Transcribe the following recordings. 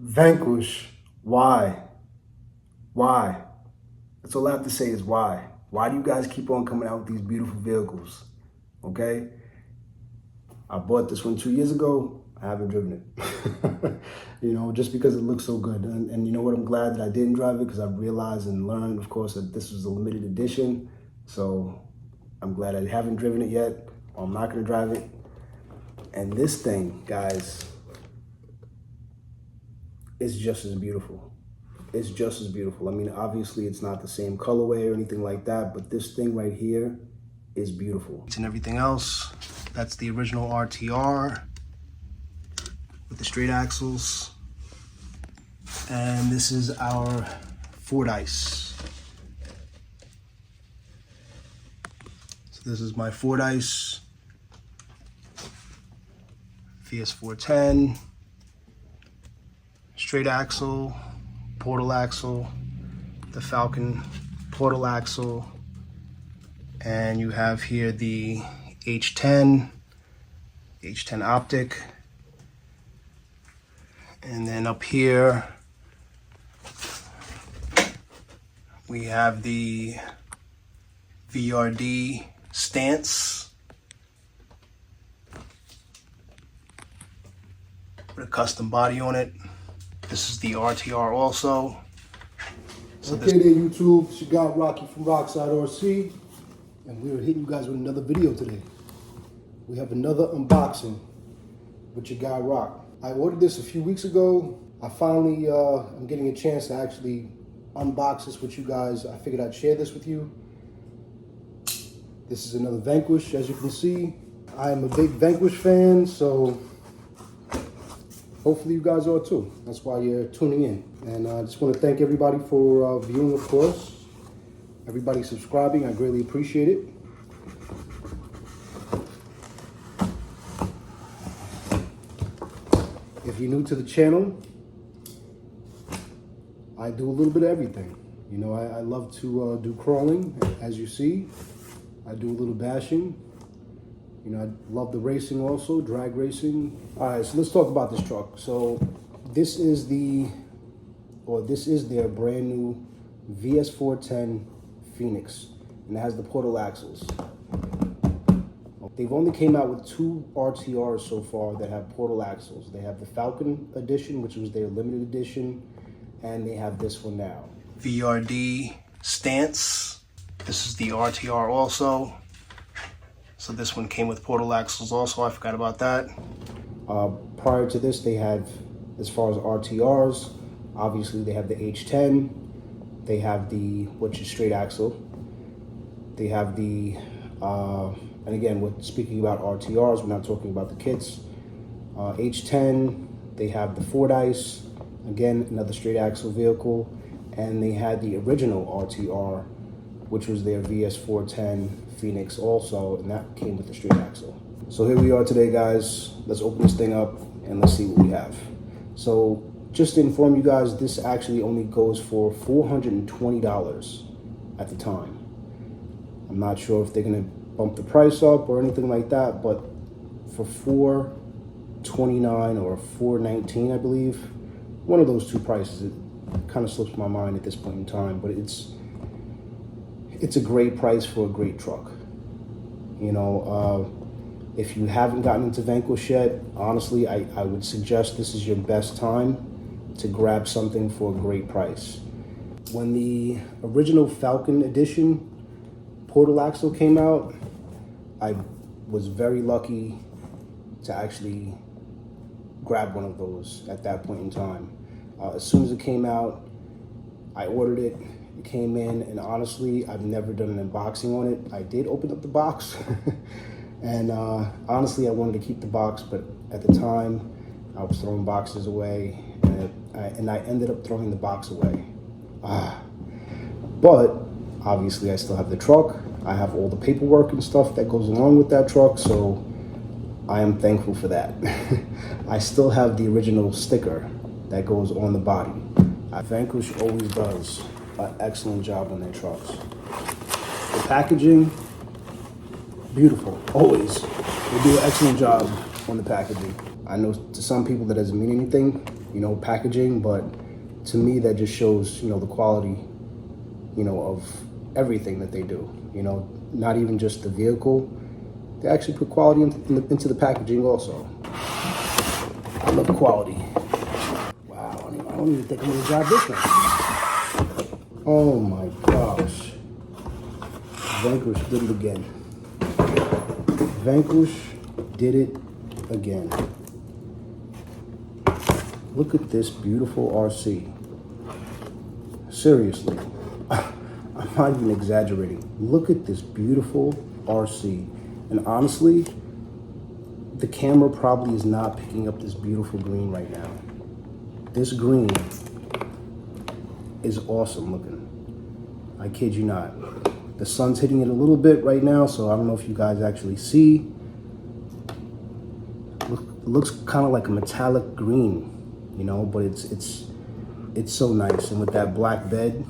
Vanquish. Why? Why? That's all I have to say is why. Why do you guys keep on coming out with these beautiful vehicles? Okay? I bought this one 2 years ago. I haven't driven it. Just because it looks so good. And you know what? I'm glad that I didn't drive it because I realized and learned, of course, that this was a limited edition. So I'm glad I haven't driven it yet. Or I'm not going to drive it. And this thing, guys, is just as beautiful. It's just as beautiful. I mean, obviously it's not the same colorway or anything like that, but this thing right here is beautiful. And everything else, that's the original RTR with the straight axles. And this is our Fordyce. So this is my Fordyce VS4-10, straight axle, portal axle, the Falcon portal axle, and you have here the H10 optic, and then up here we have the VRD stance with a custom body on it. This is the RTR also. So okay there, YouTube, it's your guy Rocky from Rockside RC, and we're hitting you guys with another video today. We have another unboxing with your guy Rock. I ordered this a few weeks ago. I finally am getting a chance to actually unbox this with you guys. I figured I'd share this with you. This is another Vanquish, as you can see. I am a big Vanquish fan, so hopefully you guys are too. That's why you're tuning in. And I just want to thank everybody for viewing, of course. Everybody subscribing, I greatly appreciate it. If you're new to the channel, I do a little bit of everything. You know, I love to do crawling, as you see. I do a little bashing. You know, I love the racing also, drag racing. All right, so let's talk about this truck. So this is their brand new VS4-10 Phoenix, and it has the portal axles. They've only came out with 2 RTRs so far that have portal axles. They have the Falcon edition, which was their limited edition, and they have this one now. VRD stance. This is the RTR also. So this one came with portal axles also, I forgot about that. Prior to this, they have, as far as RTRs, obviously they have the H10, they have the, which is straight axle. They have the, and again, speaking about RTRs, we're not talking about the kits. H10, they have the Fordyce, again, another straight axle vehicle, and they had the original RTR, which was their VS4-10 Phoenix also, and that came with the straight axle. So here we are today, guys. Let's open this thing up and let's see what we have. So just to inform you guys, this actually only goes for $420 at the time. I'm not sure if they're gonna bump the price up or anything like that, but for $429 or $419, I believe, one of those two prices, it kind of slips my mind at this point in time, but it's a great price for a great truck. You know, if you haven't gotten into Vanquish yet, honestly, I would suggest this is your best time to grab something for a great price. When the original Falcon edition portal axle came out, I was very lucky to actually grab one of those at that point in time. As soon as it came out, I ordered it. It came in, and honestly, I've never done an unboxing on it. I did open up the box, and honestly, I wanted to keep the box, but at the time, I was throwing boxes away, and I ended up throwing the box away. But obviously, I still have the truck. I have all the paperwork and stuff that goes along with that truck, so I am thankful for that. I still have the original sticker that goes on the body. Vanquish always does an excellent job on their trucks. The packaging, beautiful, always. They do an excellent job on the packaging. I know to some people that doesn't mean anything, packaging, but to me that just shows, the quality, of everything that they do. Not even just the vehicle. They actually put quality into the packaging also. I love quality. Wow, I don't even think I'm gonna drive this one. Oh my gosh. Vanquish did it again. Vanquish did it again. Look at this beautiful RC. Seriously, I'm not even exaggerating. Look at this beautiful RC. And honestly, the camera probably is not picking up this beautiful green right now. This green is awesome looking. I kid you not. The sun's hitting it a little bit right now, so I don't know if you guys actually see. It looks kind of like a metallic green, but it's so nice. And with that black bed,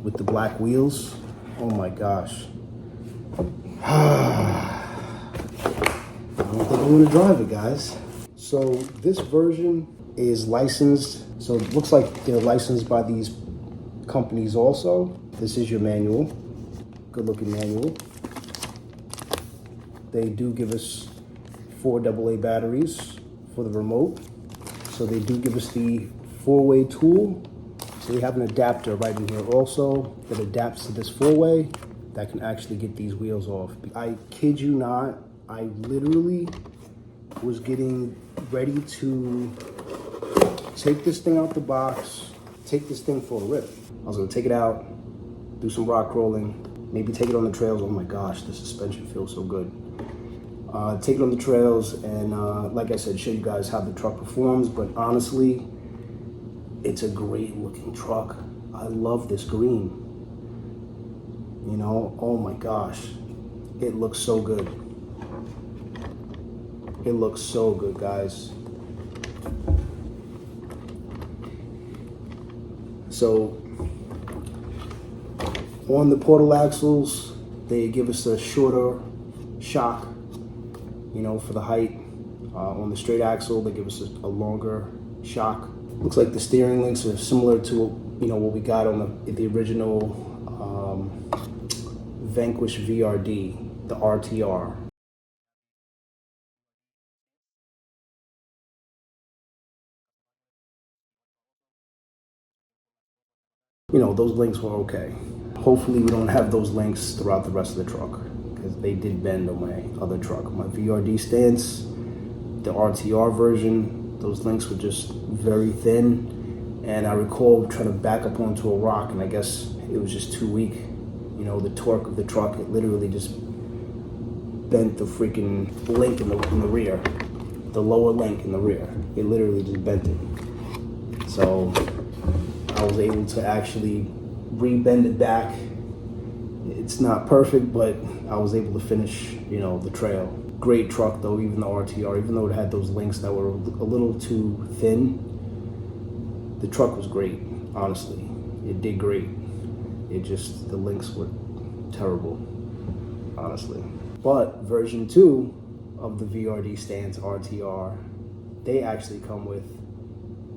with the black wheels, oh my gosh. I don't think I'm gonna drive it, guys. So this version is licensed. So it looks like they're licensed by these companies also. This is your manual, good looking manual. They do give us 4 AA batteries for the remote. So they do give us the 4-way tool. So we have an adapter right in here also that adapts to this 4-way that can actually get these wheels off. I kid you not, I literally was getting ready to take this thing out the box, take this thing for a rip. I was gonna take it out, do some rock crawling, maybe take it on the trails. Oh my gosh, the suspension feels so good. Take it on the trails and like I said, show you guys how the truck performs. But honestly, it's a great looking truck. I love this green. Oh my gosh, it looks so good. It looks so good, guys. So on the portal axles, they give us a shorter shock, for the height. On the straight axle, they give us a longer shock. Looks like the steering links are similar to what we got on the original Vanquish VRD, the RTR. Those links were okay. Hopefully we don't have those links throughout the rest of the truck, because they did bend on my other truck. My VRD stance, the RTR version, those links were just very thin. And I recall trying to back up onto a rock, and I guess it was just too weak. The torque of the truck, it literally just bent the freaking link in the rear, the lower link in the rear. It literally just bent it. So I was able to actually re-bend it back. It's not perfect, but I was able to finish, the trail. Great truck though, even the RTR, even though it had those links that were a little too thin, the truck was great, honestly. It did great. The links were terrible, honestly. But version 2 of the VRD stance RTR, they actually come with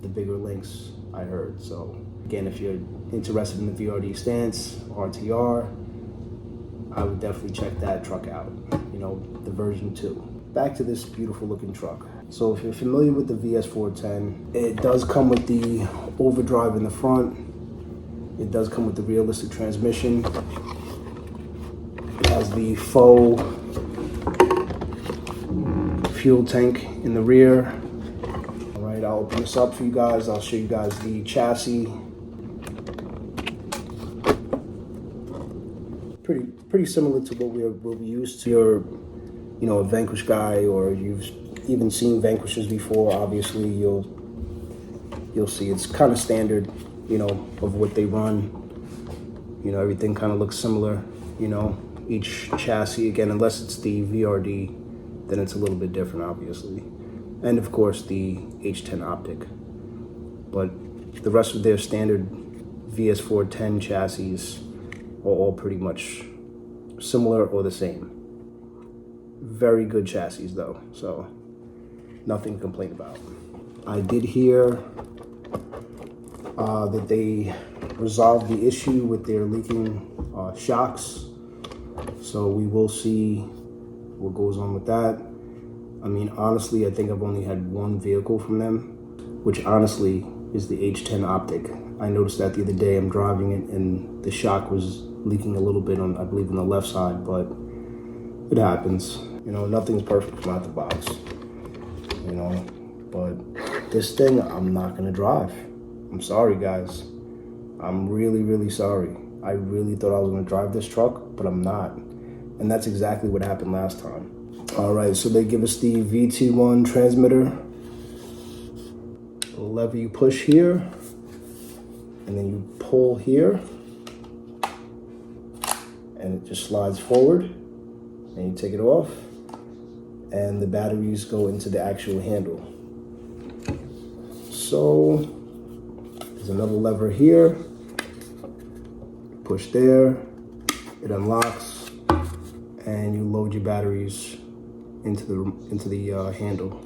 the bigger links, I heard. So again, if you're interested in the VRD stance RTR, I would definitely check that truck out, the version 2. Back to this beautiful looking truck. So if you're familiar with the VS4-10, it does come with the overdrive in the front. It does come with the realistic transmission. It has the faux fuel tank in the rear. All right, I'll open this up for you guys. I'll show you guys the chassis. Pretty similar to what we're used to. You're, a Vanquish guy, or you've even seen Vanquishes before. Obviously, you'll see it's kind of standard, of what they run. Everything kind of looks similar. Each chassis, again, unless it's the VRD, then it's a little bit different, obviously. And of course, the H10 optic. But the rest of their standard VS4-10 chassis are all pretty much similar or the same. Very good chassis though, so nothing to complain about. I did hear that they resolved the issue with their leaking shocks. So we will see what goes on with that. I mean, honestly, I think I've only had one vehicle from them, which honestly is the H10 Optic. I noticed that the other day. I'm driving it and the shock was leaking a little bit on, I believe, on the left side, but it happens. You know, nothing's perfect from out the box, you know, but this thing, I'm not gonna drive. I'm sorry, guys. I'm really, really sorry. I really thought I was gonna drive this truck, but I'm not. And that's exactly what happened last time. All right, so they give us the VT1 transmitter. The lever you push here, and then you pull here, and it just slides forward, and you take it off, and the batteries go into the actual handle. So there's another lever here. Push there, it unlocks, and you load your batteries into the handle.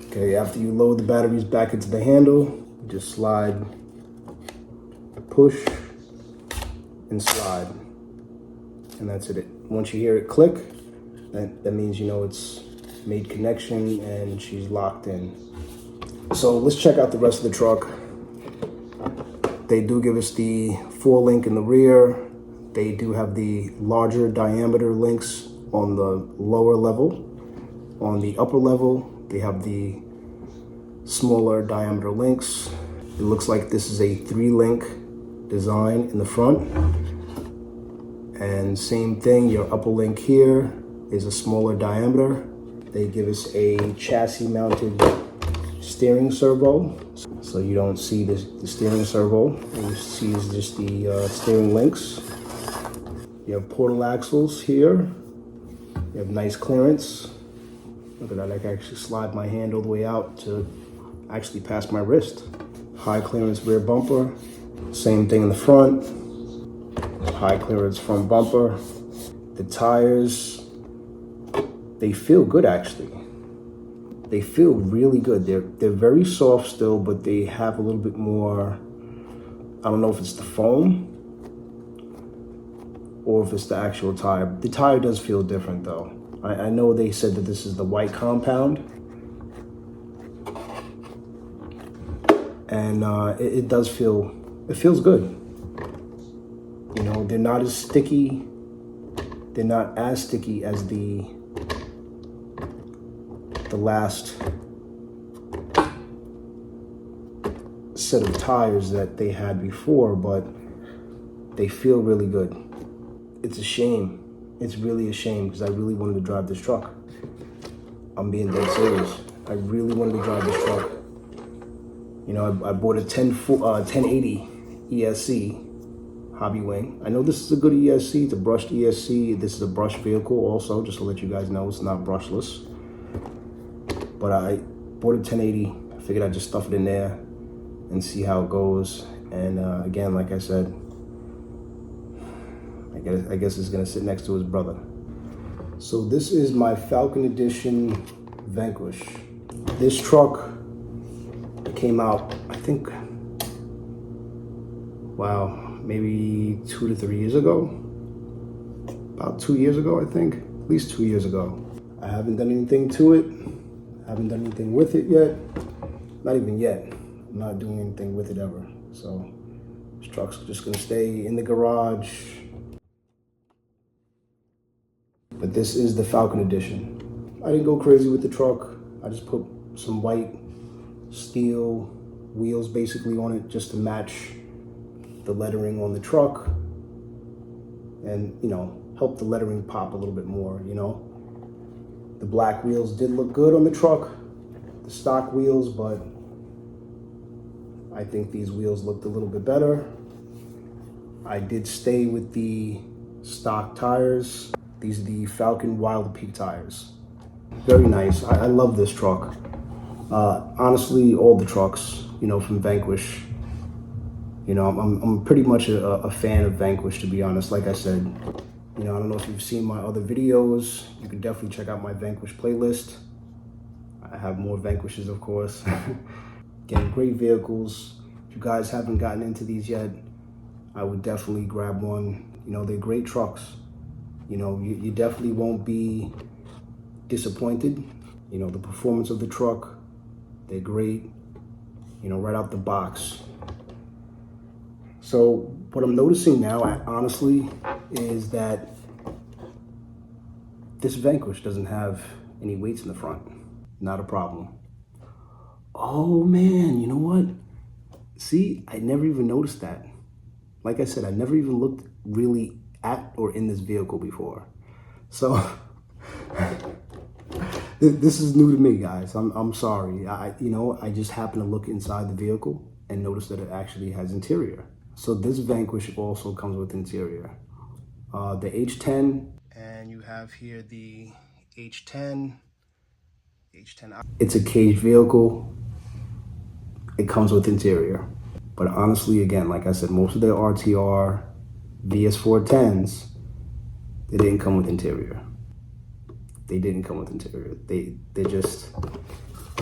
Okay, after you load the batteries back into the handle, you just slide, push, and slide, and that's it. Once you hear it click, that means you know it's made connection and she's locked in. So let's check out the rest of the truck. They do give us the 4-link in the rear. They do have the larger diameter links on the lower level. On the upper level, they have the smaller diameter links. It looks like this is a 3-link design in the front. And same thing, your upper link here is a smaller diameter. They give us a chassis mounted steering servo. So you don't see the steering servo. What you see is just the steering links. You have portal axles here. You have nice clearance. Look at that, I can actually slide my hand all the way out to actually past my wrist. High clearance rear bumper. Same thing in the front. High clearance front bumper. The tires, they feel good actually. They feel really good. They're very soft still, but they have a little bit more, I don't know if it's the foam or if it's the actual tire. The tire does feel different though. I know they said that this is the white compound, and it does feel, it feels good. You know, they're not as sticky. They're not as sticky as the last set of tires that they had before, but they feel really good. It's a shame. It's really a shame because I really wanted to drive this truck. I'm being dead serious. I really wanted to drive this truck. You know, I bought a 1080 ESC hobby wing. I know this is a good ESC. It's a brushed ESC. This is a brushed vehicle also, just to let you guys know it's not brushless. But I bought a 1080. I figured I'd just stuff it in there and see how it goes. And again, like I said, I guess it's gonna sit next to his brother. So this is my Falcon Edition Vanquish. This truck came out, I think, wow, maybe 2 to 3 years ago. About 2 years ago, I think, at least 2 years ago. I haven't done anything to it. I haven't done anything with it yet. Not even yet. I'm not doing anything with it ever. So this truck's just gonna stay in the garage. But this is the Falcon Edition. I didn't go crazy with the truck. I just put some white steel wheels basically on it just to match the lettering on the truck and, you know, help the lettering pop a little bit more, you know. The black wheels did look good on the truck, the stock wheels, but I think these wheels looked a little bit better. I did stay with the stock tires. These are the Falcon Wild Peak tires. Very nice. I love this truck. Honestly, all the trucks, you know, from Vanquish. You know, I'm pretty much a fan of Vanquish, to be honest. Like I said, you know, I don't know if you've seen my other videos. You can definitely check out my Vanquish playlist. I have more Vanquishes, of course. Again, great vehicles. If you guys haven't gotten into these yet, I would definitely grab one. You know, they're great trucks. You know, you definitely won't be disappointed. You know, the performance of the truck, they're great, you know, right out the box. So what I'm noticing now, honestly, is that this Vanquish doesn't have any weights in the front. Not a problem. Oh man, you know what? See, I never even noticed that. Like I said, I never even looked really at or in this vehicle before. So this is new to me, guys. I'm sorry. I just happened to look inside the vehicle and notice that it actually has interior. So this Vanquish also comes with interior. The H10, and you have here the H10. It's a caged vehicle. It comes with interior. But honestly, again, like I said, most of their RTR VS4-10s, they didn't come with interior. They didn't come with interior. They just,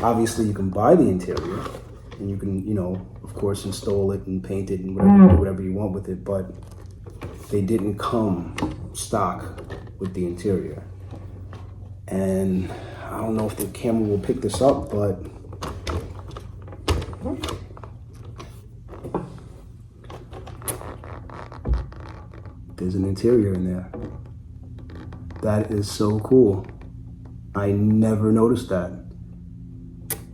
obviously you can buy the interior and you can, you know, of course install it and paint it and do whatever you want with it, but they didn't come stock with the interior. And I don't know if the camera will pick this up, but there's an interior in there. That is so cool. I never noticed that.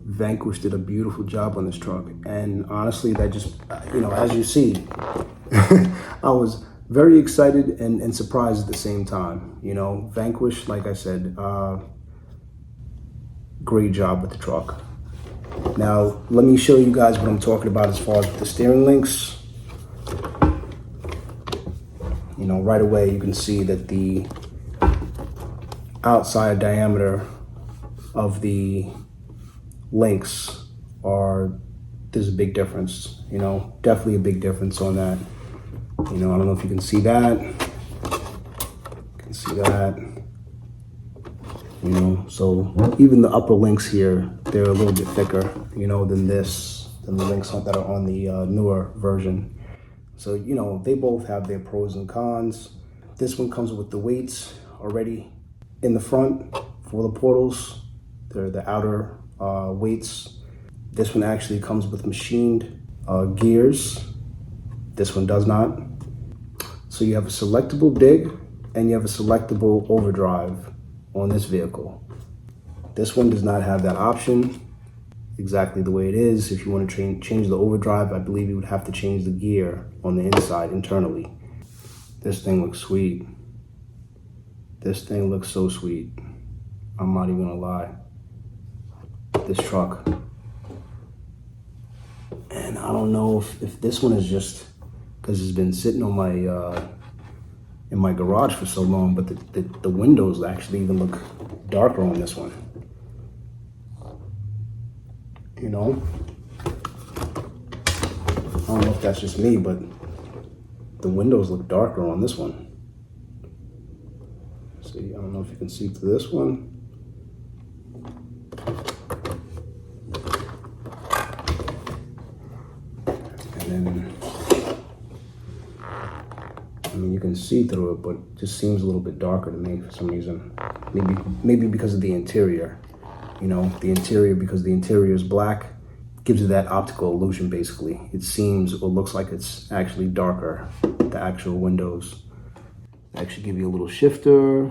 Vanquish did a beautiful job on this truck. And honestly, that just, you know, as you see, I was very excited and surprised at the same time. You know, Vanquish, like I said, great job with the truck. Now, let me show you guys what I'm talking about as far as the steering links. You know, right away you can see that the outside diameter of the links there's a big difference, you know, definitely a big difference on that. You know, I don't know if you can see that. You can see that. You know, so even the upper links here, they're a little bit thicker, you know, than the links that are on the newer version. So, you know, they both have their pros and cons. This one comes with the weights already in the front for the portals. They're the outer weights. This one actually comes with machined gears. This one does not. So you have a selectable dig and you have a selectable overdrive on this vehicle. This one does not have that option exactly the way it is. If you want to change the overdrive, I believe you would have to change the gear on the inside internally. This thing looks sweet. This thing looks so sweet. I'm not even gonna lie. This truck. And I don't know if this one is just because it's been sitting on my in my garage for so long, but the windows actually even look darker on this one. You know? I don't know if that's just me, but the windows look darker on this one. See, I don't know if you can see through this one. And then, I mean, you can see through it, but it just seems a little bit darker to me for some reason. Maybe because of the interior. You know, the interior, because the interior is black, gives you that optical illusion basically. It seems or looks like it's actually darker, the actual windows. They actually give you a little shifter,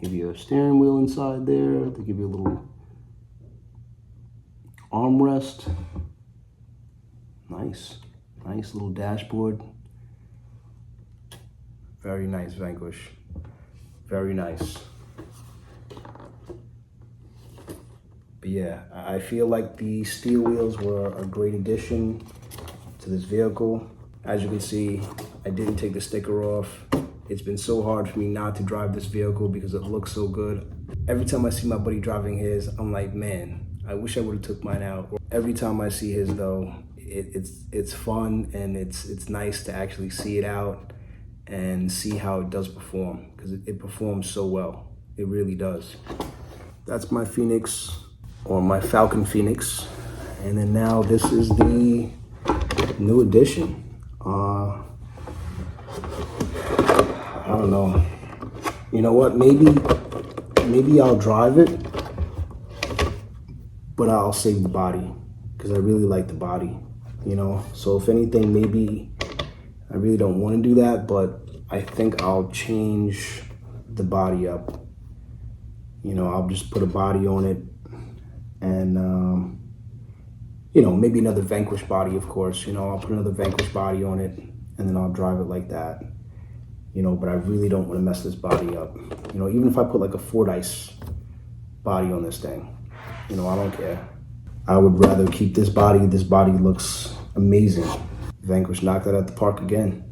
give you a steering wheel inside there, they give you a little armrest. Nice little dashboard. Very nice Vanquish, very nice. But yeah, I feel like the steel wheels were a great addition to this vehicle. As you can see, I didn't take the sticker off. It's been so hard for me not to drive this vehicle because it looks so good. Every time I see my buddy driving his, I'm like, man, I wish I would have took mine out. Every time I see his though, it's fun and it's nice to actually see it out and see how it does perform, because it performs so well. It really does. That's my Phoenix, or my Falcon Phoenix, And then now this is the new edition. I don't know. You know what? Maybe I'll drive it, but I'll save the body because I really like the body, you know? So if anything, maybe I really don't want to do that, but I think I'll change the body up. You know, I'll just put a body on it and, you know, maybe another Vanquish body, of course. You know, I'll put another Vanquish body on it and then I'll drive it like that. You know, but I really don't want to mess this body up. You know, even if I put like a Fordyce body on this thing, you know, I don't care. I would rather keep this body. This body looks amazing. Vanquish knocked that at the park again.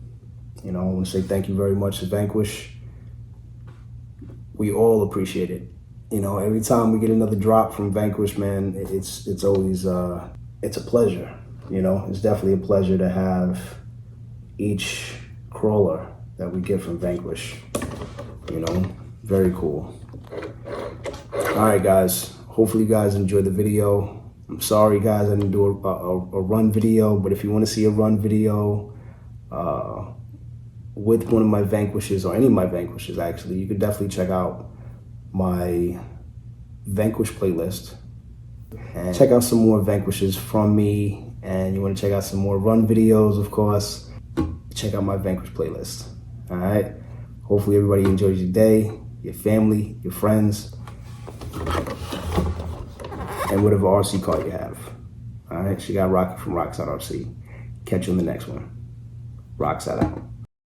You know, I want to say thank you very much to Vanquish. We all appreciate it. You know, every time we get another drop from Vanquish, man, it's always, it's a pleasure. You know, it's definitely a pleasure to have each crawler that we get from Vanquish. You know, very cool. All right, guys. Hopefully you guys enjoyed the video. I'm sorry, guys, I didn't do a run video, but if you want to see a run video with one of my Vanquishes, or any of my Vanquishes, actually, you could definitely check out my Vanquish playlist and check out some more Vanquishes from me. And you want to check out some more run videos, of course, check out my Vanquish playlist. All right. Hopefully everybody enjoys your day, your family, your friends, and whatever RC car you have. All right. She got Rocky from Rockside RC. Catch you in the next one. Rockside out.